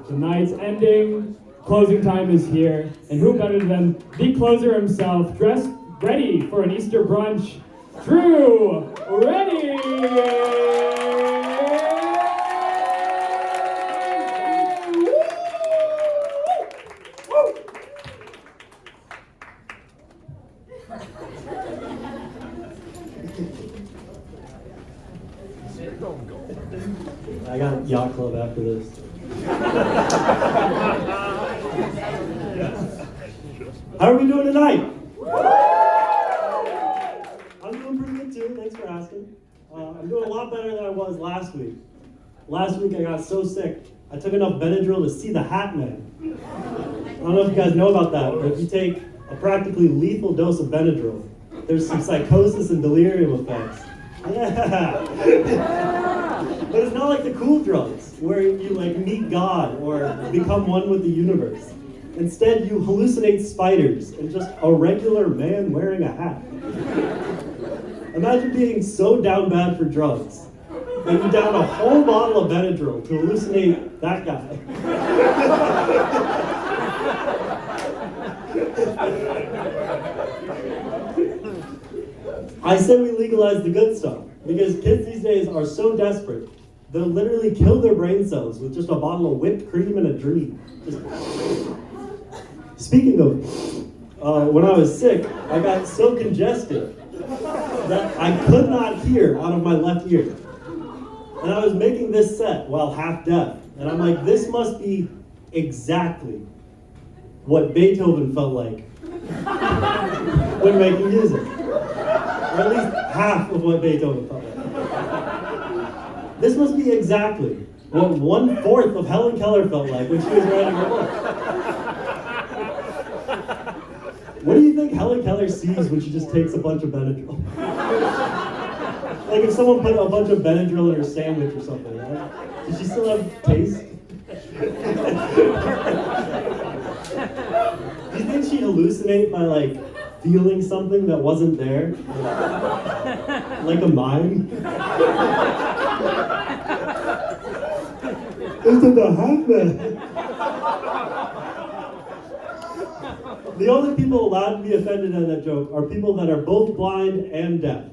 The night's ending, closing time is here, and who better than the closer himself, dressed ready for an Easter brunch, Drew, ready! I got yacht club after this. How are we doing tonight? I'm doing pretty good too, thanks for asking. I'm doing a lot better than I was last week. Last week I got so sick, I took enough Benadryl to see the Hat Man. I don't know if you guys know about that, but if you take a practically lethal dose of Benadryl, there's some psychosis and delirium effects. Yeah! But it's not like the cool drugs, where you like meet God or become one with the universe. Instead, you hallucinate spiders and just a regular man wearing a hat. Imagine being so down bad for drugs that you down a whole bottle of Benadryl to hallucinate that guy. I say we legalize the good stuff, because kids these days are so desperate, they'll literally kill their brain cells with just a bottle of whipped cream and a dream. Speaking of, when I was sick, I got so congested that I could not hear out of my left ear. And I was making this set while half deaf, and I'm like, this must be exactly what Beethoven felt like when making music. Or at least half of what Beethoven felt like. This must be exactly what 1/4 of Helen Keller felt like when she was writing her book. What do you think Helen Keller sees when she just takes a bunch of Benadryl? Like if someone put a bunch of Benadryl in her sandwich or something, right? Does she still have taste? Do you think she'd hallucinate by like feeling something that wasn't there? Like a mime? It's the Hat Man. The only people allowed to be offended at that joke are people that are both blind and deaf.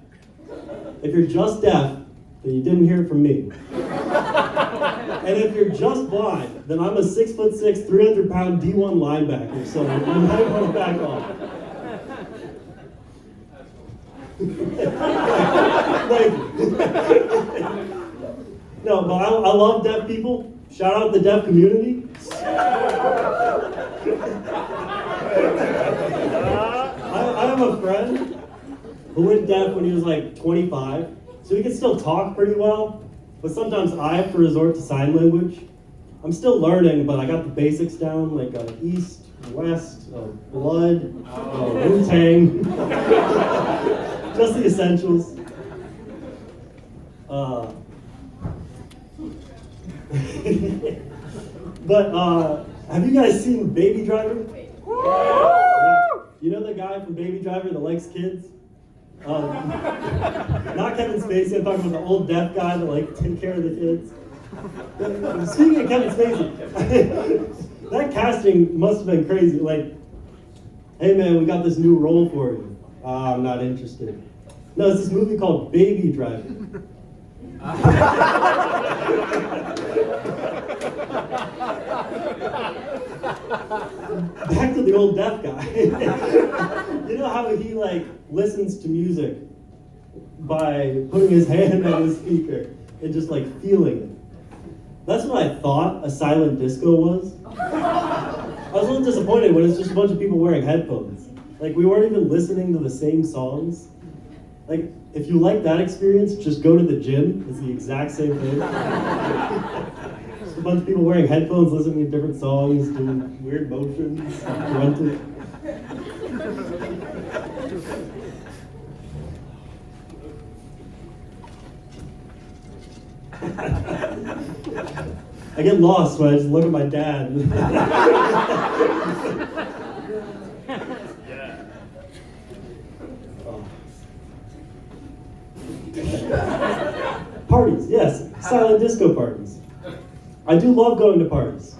If you're just deaf, then you didn't hear it from me. And if you're just blind, then I'm a 6'6", 300-pound D1 linebacker, so you might want to back off. Thank you. No, but I love deaf people. Shout out the deaf community. I have a friend who went deaf when he was like 25, so he can still talk pretty well, but sometimes I have to resort to sign language. I'm still learning, but I got the basics down, like east, west, blood, Wu-Tang, just the essentials. But have you guys seen Baby Driver? Yeah. You know the guy from Baby Driver that likes kids? Not Kevin Spacey, I'm talking about the old deaf guy that like take care of the kids. Speaking of Kevin Spacey, that casting must have been crazy. Like, hey man, we got this new role for you. I'm not interested. No, it's this movie called Baby Driver. Back to the old deaf guy. You know how he like listens to music by putting his hand on the speaker and just like feeling it? That's what I thought a silent disco was. I was a little disappointed when it's just a bunch of people wearing headphones. Like we weren't even listening to the same songs. Like if you like that experience, just go to the gym. It's the exact same thing. Just a bunch of people wearing headphones, listening to different songs, doing weird motions, grunting. I get lost when I just look at my dad. Parties, yes, silent disco parties. I do love going to parties.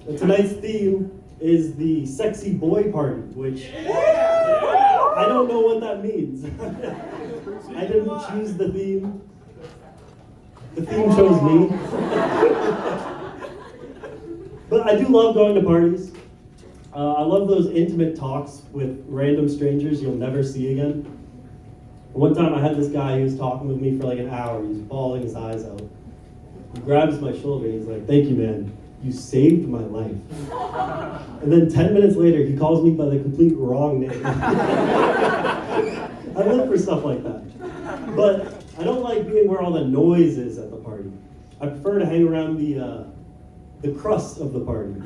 And tonight's theme is the sexy boy party, which I don't know what that means. I didn't choose the theme. The theme chose me. But I do love going to parties. I love those intimate talks with random strangers you'll never see again. One time I had this guy who was talking with me for like an hour. He was bawling his eyes out. He grabs my shoulder and he's like, "Thank you, man. You saved my life." And then 10 minutes later, he calls me by the complete wrong name. I look for stuff like that. But I don't like being where all the noise is at the party. I prefer to hang around the crust of the party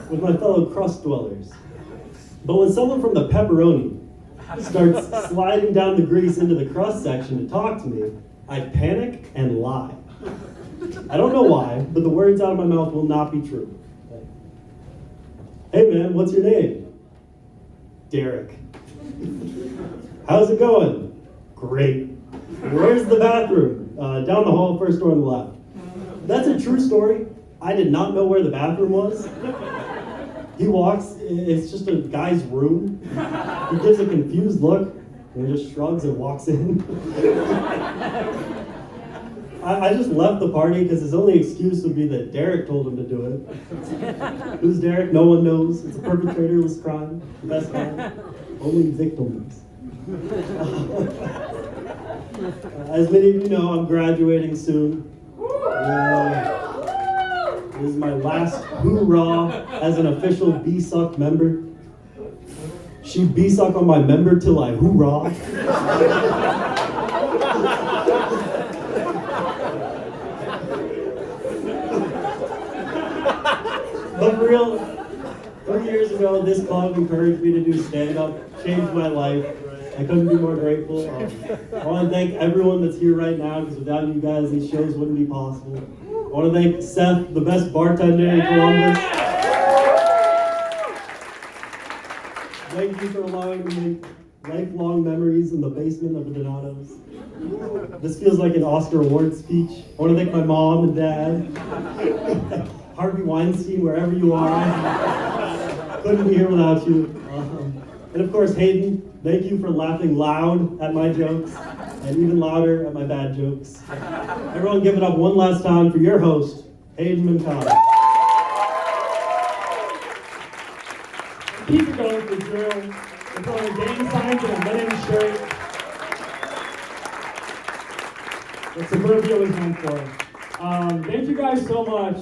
with my fellow crust dwellers. But when someone from the pepperoni starts sliding down the grease into the crust section to talk to me, I panic and lie. I don't know why, but the words out of my mouth will not be true. "Hey man, what's your name?" "Derek." "How's it going?" "Great." "Where's the bathroom?" "Down the hall, first door on the left." That's a true story. I did not know where the bathroom was. He walks, it's just a guy's room. He gives a confused look and just shrugs and walks in. I just left the party because his only excuse would be that Derek told him to do it. Who's Derek? No one knows. It's a perpetratorless crime. Best crime. Only victims. As many of you know, I'm graduating soon. This is my last hoorah as an official B-Suck member. She B-Suck on my member till I hoorah. But for real, 3 years ago, this club encouraged me to do stand-up, changed my life. I couldn't be more grateful. I want to thank everyone that's here right now, because without you guys, these shows wouldn't be possible. I want to thank Seth, the best bartender in Columbus. Thank you for allowing me to make lifelong memories in the basement of the Donato's. This feels like an Oscar award speech. I want to thank my mom and dad. Harvey Weinstein, wherever you are. Couldn't be here without you. And of course, Hayden, thank you for laughing loud at my jokes and even louder at my bad jokes. Everyone give it up one last time for your host, Hayden Mancada. Keep it going for Drew. We're throwing gang signs and a linen shirt. What Suburbia was meant for. Thank you guys so much.